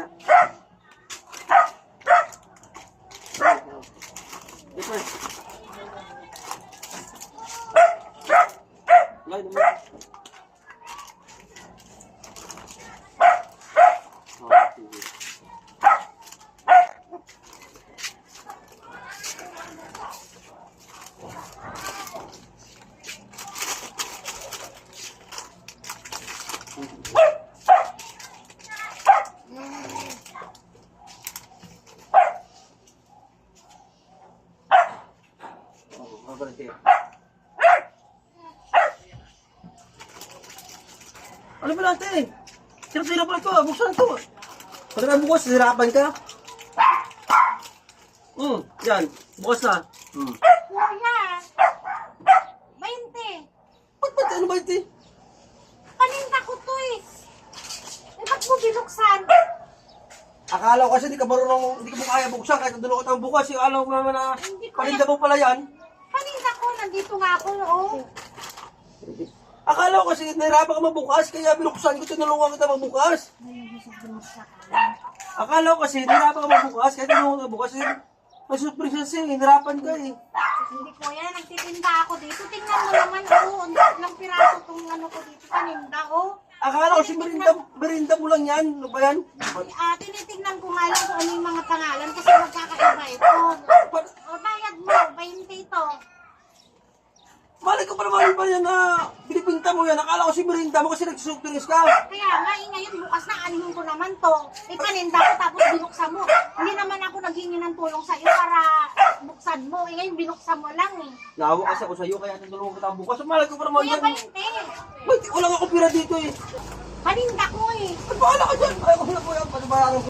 nga. Ito. Lay naman. Ano ba natin? Sirap-sirap pala ito. Buksan ito. Pag na bukas, sirapan ka. Yan. Bukas na. Kuya, 20. Ba't ano ba ito? Paninda ko to eh. Eh, ba't mo binuksan? Akala ko kasi hindi ka marunong, hindi ka mo kaya buksan kahit dulo ka tayong bukas. Yung alam mo naman na Hindi ko paninda mo pala yan. Paninda ko, nandito nga ako, oh. Akala ko kasi nahirapan ka mabukas, kaya binuksan ko, tinulungan kita magbukas. Akala ko kasi nahirapan ka mabukas, kaya tinulungan ka mabukas. May surprise kasi, nahirapan ka eh. Hindi kuya, nagtitinda ako dito. Tingnan mo naman, oh. Ilang piraso itong ano ko dito, paninda, oh. Akala ko kasi merinda mo lang yan. Ano ba yan? Tinitingnan ko nga lang kung ano yung mga pangalan kasi magkakaiba ito. O, bayad mo, 20 ito. Balik ko pa naman pa yan na binibinta mo yan. Akala ko si merinda mo kasi nagsusurprise ka. Kaya nga, ngayon bukas na, anin ko naman to. Eh, paninda ko tapos binuksan mo. Hindi naman ako naghingi ng tulong sa iyo para buksan mo. Eh, ngayon binuksan mo lang eh. Naawa kasi ako sa'yo, kaya tinulungan kita bukas. Balik ko pa naman Kuya, yan. 20. Wait, wala nga kopira dito eh. Paninda ko eh. Bahala ka dyan. Ayaw ko na po yan. Panibayaran ko.